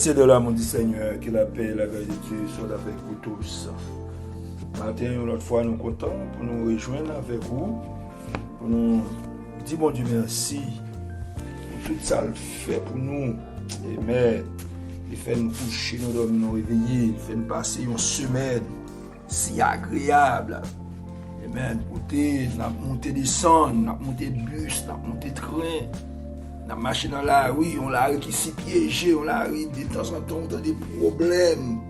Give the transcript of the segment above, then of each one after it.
Bénédictio de l'amour du Seigneur, que la paix et la grâce de Dieu soient avec vous tous. Matin, une autre fois, nous sommes contents pour nous rejoindre avec vous, pour nous dire bon Dieu merci pour tout ça le fait pour nous. Amen. Il fait nous coucher, nous dormir, nous réveiller, il fait nous passer une semaine si agréable. Amen. Côté, nous avons monté des sons, nous avons monté bus, nous avons monté train. On a marché dans la rue, on la rue qui s'y piégé, on la rue de temps en temps, on a des problèmes.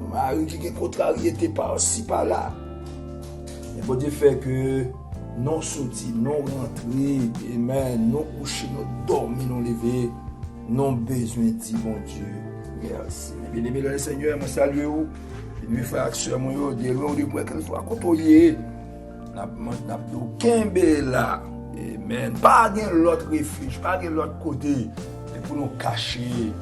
On la rue qui est contrariété par-ci, par-là. Et bon Dieu fait que nous sortis, nous rentrés, amen, nous couchés, nous dormis, nous levés, nous besoin de bon Dieu. Merci. Bien-aimé le Seigneur, je salue vous. Et mes frères et sœurs, je dis, je pour qu'elle soit côtoyée. Je n'ai aucun bel là. Amen. Pas de l'autre refuge, pas de l'autre côté. Et pour nous cacher,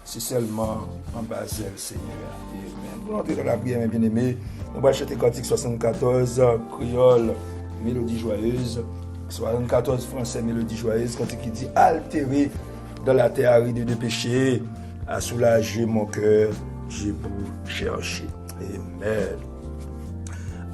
c'est seulement en bas du Seigneur. Amen. Pour entrer dans la prière, mes bien-aimés, on va chanter Cantique 74, créole, mélodie joyeuse. 74 français, mélodie joyeuse. Cantique qui dit altéré dans la terre aride de péché, à soulager mon cœur, j'ai beau chercher. Amen.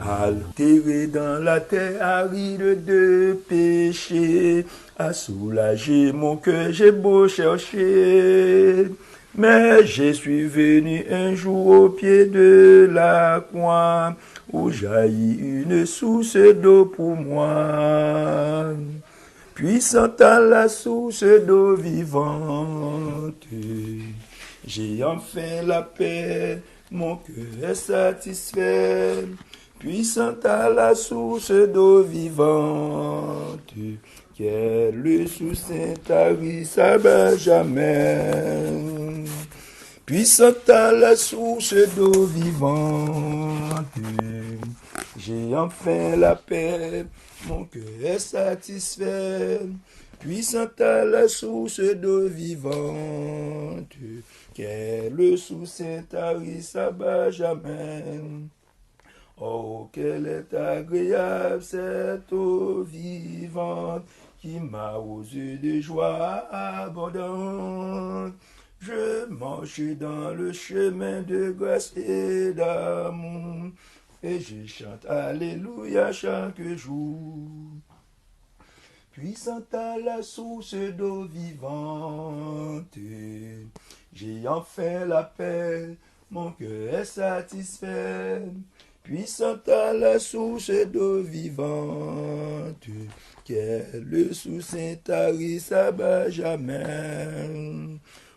Altéré dans la terre aride de péché, à soulager mon cœur, j'ai beau chercher. Mais je suis venu un jour au pied de la croix, où jaillit une source d'eau pour moi. Puissante à la source d'eau vivante, j'ai enfin la paix, mon cœur est satisfait. Puissante à la source d'eau vivante, quelle source tarisse à jamais. Puissante à la source d'eau vivante, j'ai enfin la paix, mon cœur est satisfait. Puissante à la source d'eau vivante, quelle source tarisse à jamais. Oh, quelle est agréable cette eau vivante qui m'arrose de joie abondante. Je marche dans le chemin de grâce et d'amour et je chante Alléluia chaque jour. Puissante à la source d'eau vivante, j'ai enfin la paix, mon cœur est satisfait. Puissante à la source d'eau vivante, quelle source tarisse à jamais.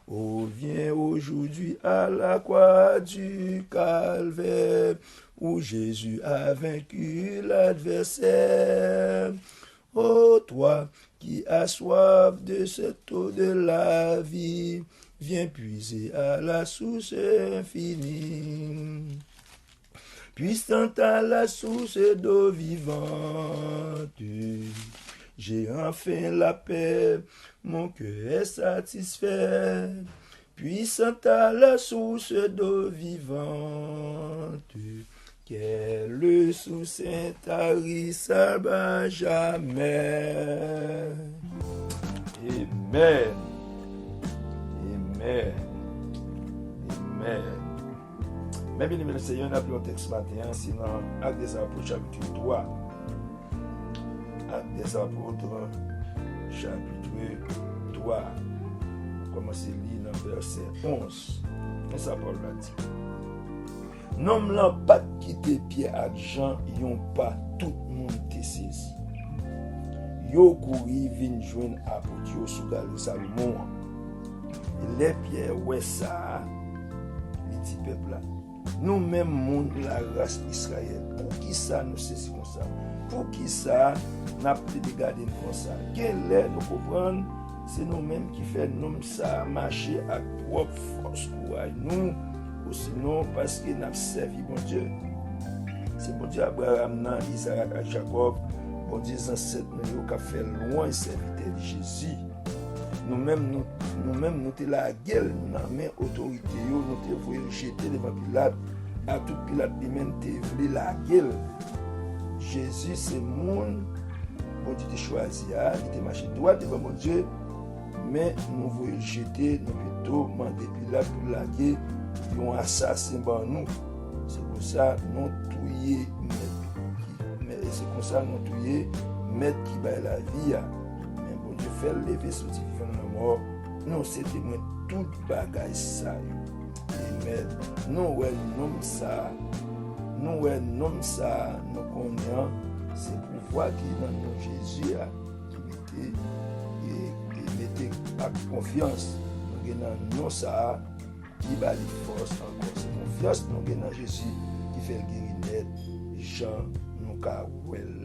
Oh, viens aujourd'hui à la croix du calvaire, où Jésus a vaincu l'adversaire. Oh, toi qui as soif de cette eau de la vie, viens puiser à la source infinie. Puissante à la source d'eau vivante, j'ai enfin la paix, mon cœur est satisfait. Puissante à la source d'eau vivante, quelle source intarissable à jamais. Amen. Amen. Amen. Mais bien aimé le Seigneur, on a pris un texte matin, sinon Actes des Apôtres, chapitre 3. Actes des Apôtres, chapitre 3. Commencez à lire dans le verset 11. Et ça Paul l'a dit. Non, là, pas quitter pied à Jean, ils n'ont pas tout le monde te saisi. Yo couri vin joindre apôtre sous Galilée Salomon. Les pierres ouais ça, les petits peuples là. Nous-mêmes, monde la race d'Israël, pour qui ça nous saisissons comme ça? Pour qui ça nous avons regardé comme ça? Quelle est nous comprendre? C'est nous-mêmes qui faisons ça marcher à propre force courage. Nous, ou sinon parce que nous avons servi bon Dieu. C'est bon Dieu Abraham, Isaac, Jacob, bon Dieu ancêtres nous qui fait loin serviteur de Jésus. Nous-mêmes, nous sommes la gueule, nous avons autorité, nous avons jeté devant Pilate, à tout Pilate, lui-même, nous la gueule. Jésus, c'est le monde, bon Dieu te choisi, il te marché droit devant mon Dieu, mais nous voulons jeter, nous plutôt demander Pilate pour laguer, un assassin dans nous. C'est comme ça nous tuer c'est comme ça nous tuer mettre qui bat la vie. Mais bon Dieu fait lever ce qui vivant dans la mort. Nous c'est témoin toute bagaille ça. Amen. Nous ouais nom ça. Nous ouais nom ça nous connaissons c'est pouvoir qui dans nous Jésus qui mettez avec confiance nous gagnons non ça qui va les force encore c'est confiance nous gagnons Jésus qui fait le guérir Jean nous ca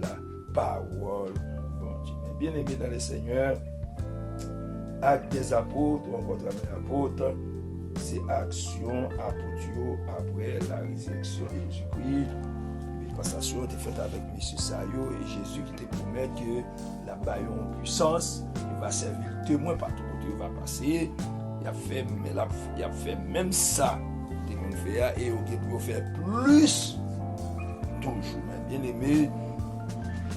la parole bon Dieu bien aimé dans le Seigneur acte des apôtres encore travail apôtres c'est action apôtre après la résurrection de Jésus-Christ. La passation était faite avec M. Sayo et Jésus qui te promet que la bataille en puissance, il va servir témoin partout où il va passer. Il a fait même ça, et il peut faire plus toujours. Bien aimé,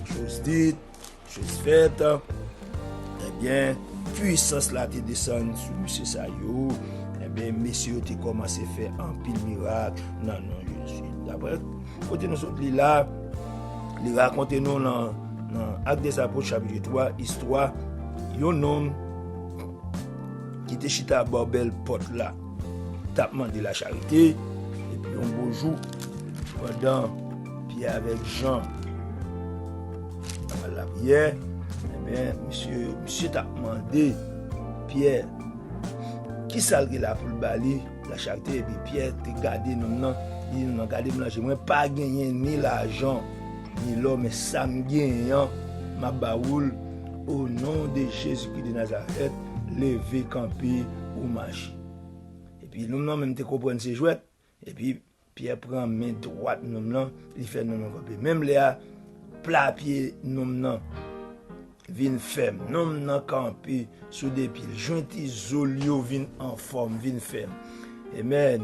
chose dite, chose faite, eh bien, puissance là te descend sur M. Sayo. Eh bien, messieurs, tu commencé à faire un pile miracle. Non, Jésus. D'après, quand nous sommes là, il raconte nous dans Actes des Apôtres, chapitre 3, histoire, il y a un homme qui était chita à Barbel porte là, tapement de la charité, et puis un beau jour, pendant Pierre avec Jean, dans la prière, eh bien, monsieur t'a demandé, Pierre, qui salgue là pour le bali la charité et puis Pierre te gardé nous il nous gardé manger moi pas gagner ni l'argent ni l'homme mais ça me gagne ma baoul au nom de Jésus-Christ de Nazareth lever camper ou marcher et puis nous même te comprendre c'est jouet et puis Pierre prend main droite nous il fait nous camper même là plat pied nous vin ferme, non nan camper sous des pieds, jointi zolio vin en forme, vin ferme. Amen.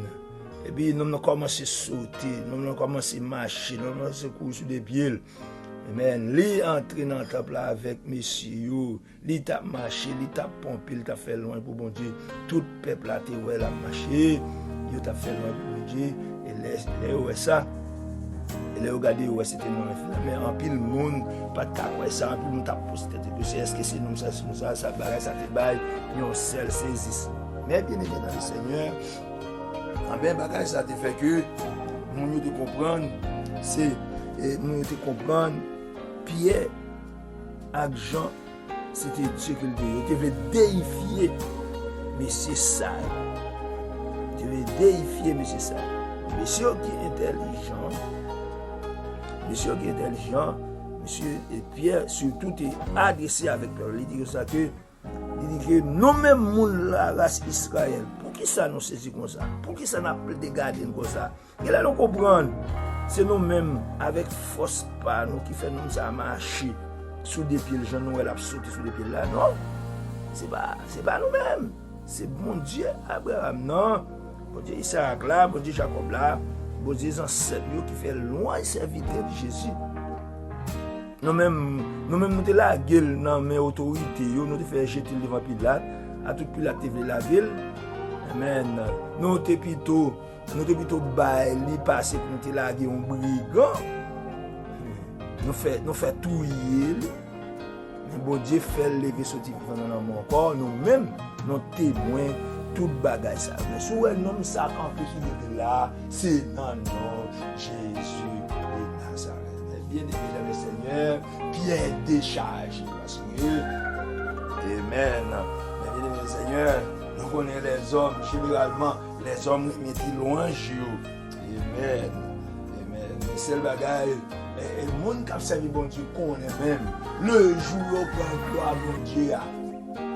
Et puis nous avons commencé à sauter, nous avons commencé à marcher, nous avons commencé à courir sur des pieds. Amen. Li entre dans le temple avec messieurs, li t'a marché, li t'a pompé, li t'a fait loin pour bon Dieu. Tout le peuple a été a marché, il t'a fait loin pour bon Dieu. Et là, ça. Et là, regardez, ouais, c'était non, mais en pile monde, pas de cas, ouais, ça, en pile monde t'a posé tête, est-ce que c'est nous, ça, barre, ça te baille, yon seul saisit. Mais bien aimé dans le Seigneur, en bien bagage, ça te fait que, nous te comprendre, c'est, nous te comprendre, Pierre, avec Jean, c'était ce qu'il dit, il devait déifier, mais c'est ça. Il devait déifier, mais c'est ça. Monsieur qui est intelligent, monsieur qui est intelligent, monsieur et Pierre surtout est adressé avec Pierre. Il dit que nous-mêmes, la race Israël, pour qui ça nous saisit comme ça? Pour qui ça n'a pas de garder comme ça? Et là, nous comprenons, c'est nous-mêmes, avec force par nous, qui fait nous ça marcher sous des pieds, les gens nous ont sauté sous des pieds là. Non, c'est pas nous-mêmes, c'est bon Dieu, Abraham, non, bon Dieu Isaac là, bon Dieu Jacob là. Bon Dieu ancêtres qui fait loin serviteur de Jésus. Nous-mêmes nous sommes là, gueule dans mes autorités, nous te fait jeter devant Pilate, à tout Pilate te la ville. Amen. Nous te plutôt bail, li passer pour nous te laguer un brigand. Nous fait tout hier. Bon Dieu fait lever ce type dans mon corps, nous-mêmes, nous témoins. Tout bagage ça. Mais si vous avez un homme ça campé sur le là, c'est non, Jésus de Nazareth. Bien aimé dans le Seigneur, Pierre décharge. Amen. Bien aimé le Seigneur, nous connaissons les hommes, généralement, les hommes mettent loin. Amen. Amen. C'est le bagage. Et le monde qui a servi bon Dieu connaît même. Le jour où on prend gloire à bon Dieu,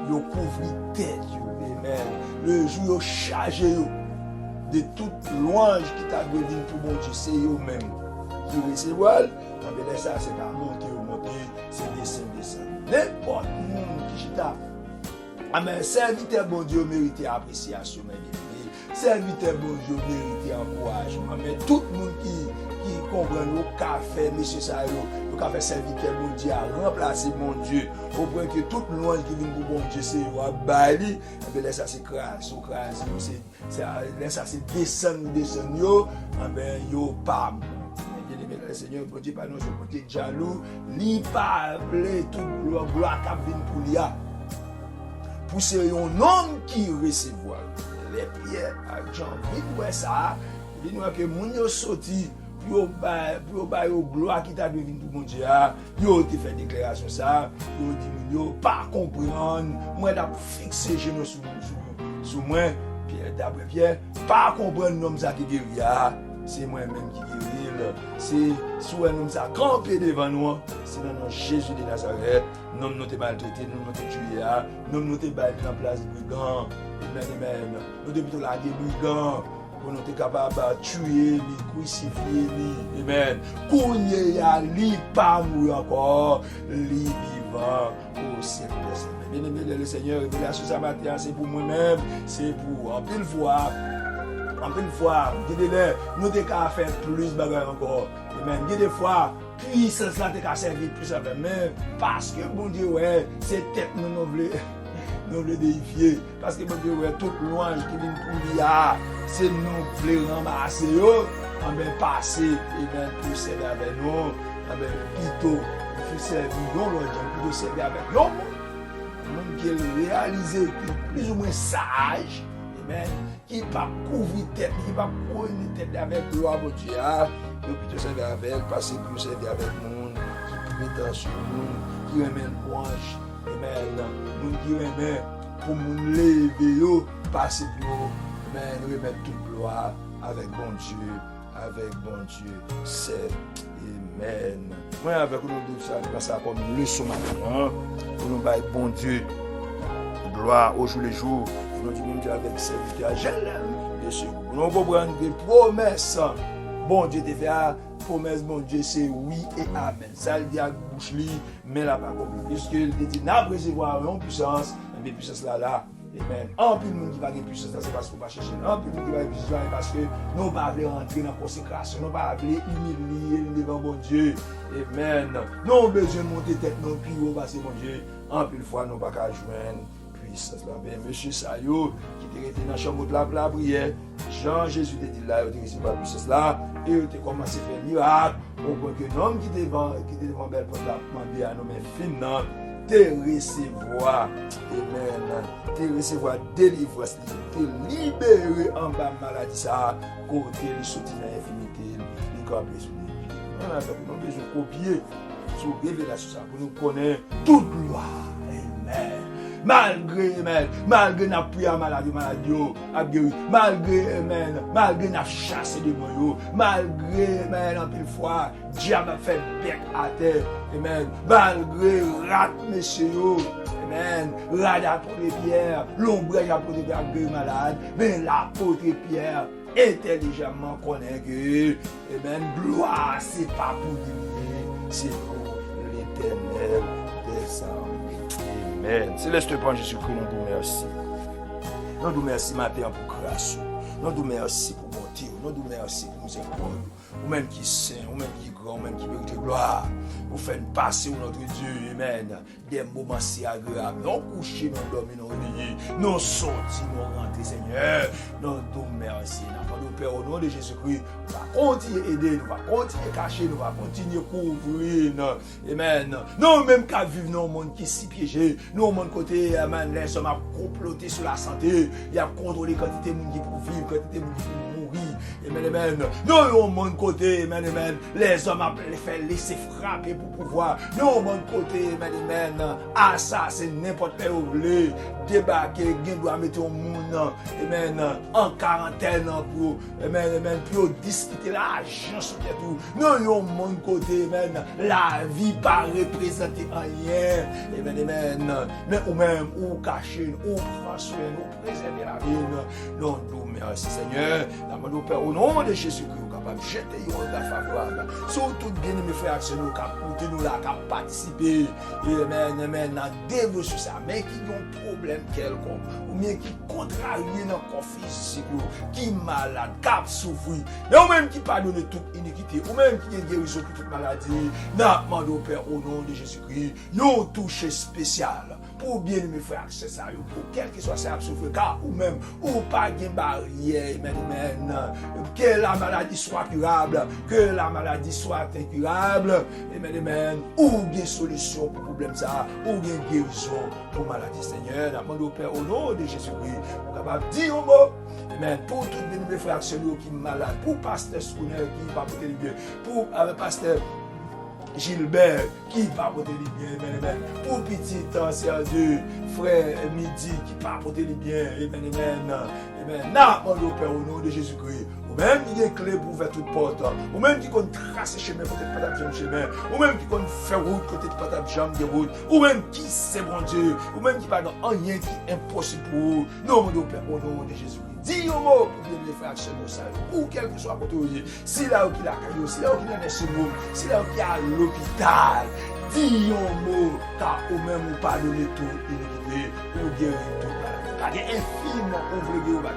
il couvre tête. Amen. Le jour où chargé de toute louange qui t'a donné pour mon Dieu, c'est eux-mêmes qui recevoir. Mais ça, c'est pas monter ou monter, c'est descendre. N'importe qui chita. Amen. Serviteur bon Dieu mérite appréciation, mes bien-aimés. Serviteur bon Dieu mérite encouragement. Mais tout le monde comprendre au café monsieur ça yo café serviteur mon Dieu a remplacer mon Dieu au point que toute louange qui vient pour mon Dieu c'est wa bali et bien là ça c'est crasse c'est là ça c'est descendre yo ben yo pas le Seigneur bon Dieu pas non son côté jaloux li pas appelé tout gloire cap vinn pour lui pour c'est un homme qui recevoir les pierres argent vite ouais ça il nous que moun yo sorti pour ba yo gloire qui t'a devine pour mon Dieu yo te fait déclaration ça yo dit yo pas comprendre moi t'a fixé genou sous moi Pierre d'après Pierre pas comprendre nom ça qui guéri c'est moi-même qui guérit c'est soit nous ça camper devant nous c'est dans nom Jésus de Nazareth nous nous te maltraité nous nous te tué nous te battu en place brigand amen nous te plutôt la brigand pour nous être capable de tuer, de crucifier, amen. Kounye ya li pas mourir encore, li vivant au siècle des siècles. Bien aimé le Seigneur, révélation ce matin, c'est pour moi-même, c'est pour en pile fois, nous avons qu'à faire plus de bagarre encore. Amen. Il y a des fois, puissance là, t'es qu'à servir plus avec mais parce que bon Dieu, ouais, c'est tête nous voulons déifier. Parce que bon Dieu, ouais, toute louange qui vient pour lui, c'est nous voulons ramasser, on va passer, et bien pour servir avec nous, plutôt, pour servir nous, plutôt servir avec nous. Monde qui est réalisé, qui est plus ou moins sage, amen, qui pas couvrir tête, qui pas couvrir tête avec gloire pour Dieu, et plutôt servir avec elle, parce que nous servir avec nous, qui met sur nous, qui remet le louange, amen, nous qui remet pour nous lever, passer pour mais nous remettre toute gloire avec bon Dieu, c'est amen. Moi avec nous deux ça, nous passons comme une leçon maintenant, pour nous bailler bon Dieu, gloire au jour le jour, nous disons Dieu avec serviteur, je l'aime, bien sûr. Nous comprenons des promesses, bon Dieu te fait, promesse bon Dieu c'est oui et amen. Ça le dit à bouche li, mais là pas compris, puisqu'il dit n'a pas recevoir une puissance, mais puissance là. Amen. En plus, nous qui va gagner puissance, c'est parce qu'on va chercher. En plus, nous qui va gagner puissance, parce que nous pas voulons entrer dans la consécration, nous pas voulons humilier devant bon Dieu. Amen. Nous avons besoin de monter tête, nous plus haut, parce que mon Dieu, en plus fois, nous pas qu'à joindre puissance. Monsieur Sayo, qui était dans la chambre de la prière, Jean-Jésus te dit là, il était reçu par la puissance là, et il a commencé à faire un miracle. Au point que l'homme qui était devant belle porte là, demandé à nos mains fines, te recevoir, amen, te recevoir délivrance, te libérer en bas maladie, ça, côté les sorties dans l'infinité, les camper sur les pieds. On a besoin de copier sur révélation, ça, pour nous connaître toute gloire, amen. Malgré n'a pris à maladie, malgré n'a chassé des moyens, malgré, en pile fois, diable a fait bec à terre, amen, malgré rat, messieurs, amen, rat a porté Pierre, l'ombrage a porté Pierre malade, mais l'apôtre Pierre, intelligemment connaît que, amen, gloire, c'est pas pour lui, c'est pour l'Éternel des armées. Amen. Céleste Père Jésus-Christ, nous vous remercions. Nous vous remercions matin pour grâce. Nous vous remercions pour bonté. Nous vous remercions pour miséricorde. Vous-même qui saint, vous-même qui grand, vous-même qui mérite gloire. Vous faites passer notre Dieu, amen, des moments si agréables. Nous coucher, nous dormir, nous réveiller. Nous sortir, nous rentrer, Seigneur. Nous vous remercions. Nous Père, au nom de Jésus-Christ, nous allons continuer à aider, nous allons continuer à cacher, nous allons continuer à couvrir. Amen. Nous même qu'à vivre dans un monde qui est si piégé, nous au monde côté, amen, les hommes ont comploté sur la santé, il a contrôlé la quantité de monde qui pour vivre, quantité de monde qui pour mourir. Amen, amen. Nous au monde côté, amen, amen, les hommes ont fait laisser frapper pour pouvoir. Nous au monde côté, amen, amen, assassiner n'importe quel où voulez, débarquer, il doit mettre au monde, amen, en quarantaine pour, amen, pour discuter l'argent sur tout. Nous au monde côté, amen, la vie pas représenter rien, amen, mais ou même, ou cacher, ou prendre soin, ou préserver la vie. Nous nous merci Seigneur, nous Père, au nom de Jésus-Christ, capable de jeter un regard favorable. Surtout bien mes frères et sœurs, nous là, qui participer, amen, dans dévotion ça, mais qui ont un problème quelconque, ou bien qui contrarie dans le corps physique, qui malade, qui souffre, mais ou même qui pardonne toute iniquité, ou même qui a guérison pour toute maladie, n'a demandé au Père au nom de Jésus-Christ, yon touché spécial. Pour bien mes frères, c'est ça, pour quel que soit ça, souffre, car ou même, ou pas de barrière, amen, que la maladie soit curable, que la maladie soit incurable, amen, ou bien solution pour problème ça, ou bien guérison pour maladie, Seigneur, demande au Père au nom de Jésus-Christ, pour capable de dire un mot, amen, pour tous mes frères, ceux qui sont malades, pour pasteur Spooner qui va porter les biens, pour pasteur Gilbert, qui va porter les biens, amen, pour petit ancien Dieu, frère Midi, qui va porter les biens, amen, n'a pas au Père au nom de Jésus-Christ, ou même qui a clé pour ouvrir toute porte, ou même qui compte tracer chemin, peut-être pas d'abjam chemin, ou même qui compte faire route, peut-être pas d'abjam de route, ou même qui c'est bon Dieu, ou même qui pas dans rien qui est impossible pour vous, non, mon Père au nom de Jésus-Christ. Dis un mot pour bien les frères chez nous, ça, ou quel que soit côté où il est, si là où il a caillou, si là où il a des semours, si là où il est à l'hôpital, dis un mot, car au même ou pardonner tout iniquité, ou guérir tout maladie. Pas infiniment on veut guérir, pas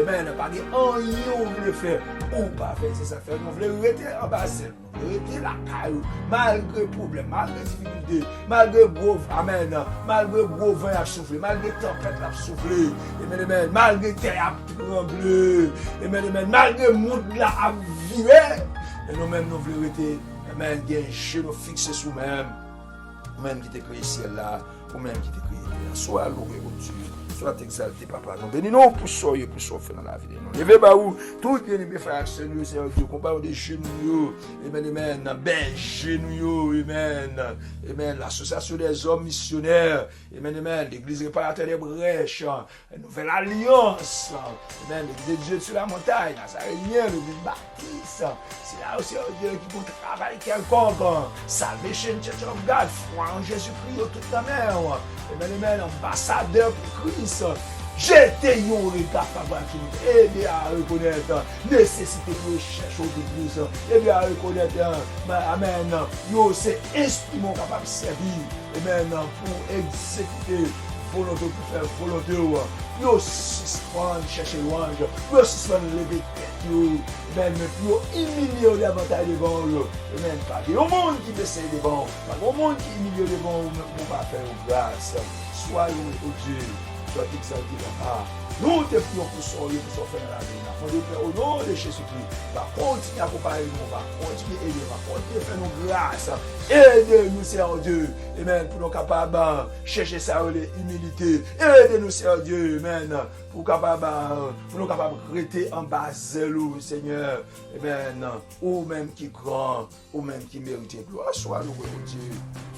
guérir, pas guérir, on veut le faire, ou pas faire, c'est ça faire, on veut rester en bas, rester la caillou, malgré problème, malgré difficulté, malgré gros, amen, malgré gros vent à souffler, malgré tempête à souffler, amen, malgré terre à trembler, amen, malgré monde là à vivre, et nous-mêmes nous voulons rester, amen, bien genoux fixés sur nous-mêmes, même qui t'a créé ciel là, ou même qui t'a créé terre, soit loué au Dieu. Soit exalté, papa. Nous bénissons pour ça fait dans la vie de nous. Levez bas où, tout bien mes frères et sœurs, Seigneur Dieu, comparons des genoux, amen, ben genoux, amen, l'association des hommes missionnaires, amen, l'église réparateur des brèches, la nouvelle alliance, amen, l'église de Dieu sur la montagne, Nazaréen, l'église baptiste, c'est là aussi Dieu qui peut travailler quelconque, Salvation Church of God, foi en Jésus-Christ, toute la mer, amen, ambassadeur pour Christ. Jetez un regard favorable sur nous, aidez à reconnaître la nécessité pour chercher au plus, aidez à reconnaître, amen, c'est instrument capable de servir, amen, pour exécuter volonté, pour faire volonté, yo suspend chercher louange, yo suspend lever tête, amen, mais pour humilier davantage devant eux, amen, pas de monde qui essaie devant, pas de monde qui humilie devant, pour pas faire grâce, soyons au Dieu. Soit exalté papa. Nous te prions pour ça, pour faire dans la vie. Au nom de Jésus-Christ, va continuer à accompagner nous, va continuer à aider, va continuer à faire nos grâces. Aidez-nous, Seigneur Dieu, amen, pour nous capables de chercher ça, l'humilité. Aidez-nous, Seigneur Dieu, amen, pour nous capables de rester en bas zélou, Seigneur, amen, ou même qui grand, ou même qui mérite gloire. Sois loué, Dieu,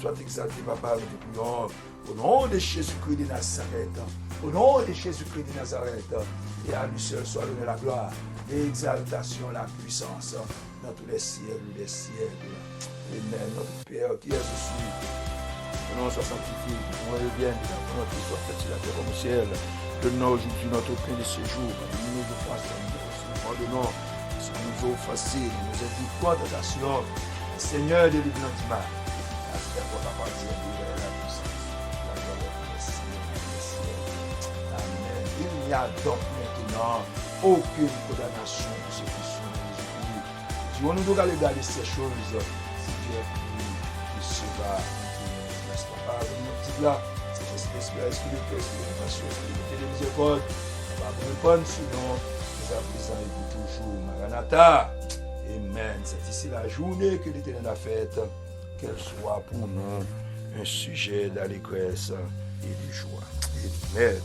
soit exalté, papa, nous te prions. Au nom de Jésus-Christ de Nazareth, au nom de Jésus-Christ de Nazareth, et à lui seul soit donné la gloire, l'exaltation, la puissance dans tous les siècles des siècles. Amen. Notre Père qui est au ciel, que nom soit sanctifié, que ton nom revienne, que ton nom soit fait sur la terre comme au ciel. Donne-nous aujourd'hui notre pain de ce jour, nous nous offensons, pardonnons ce qui nous a offensés, nous impliquons en tentation. Seigneur, délivre-nous du mal. Merci d'avoir ta partie. Il n'y a donc maintenant aucune condamnation pour ceux qui sont en Jésus-Christ. Si on nous doit regarder ces choses, si Dieu est plus, il sera plus. N'est-ce pas? Nous là, c'est l'esprit de paix, l'esprit de passion, l'esprit de miséricorde. On va vous répondre, sinon, nous à présent et pour toujours. Maranatha. Amen. C'est ici la journée que l'Éternel a faite, qu'elle soit pour nous un sujet d'allégresse et de joie. Amen.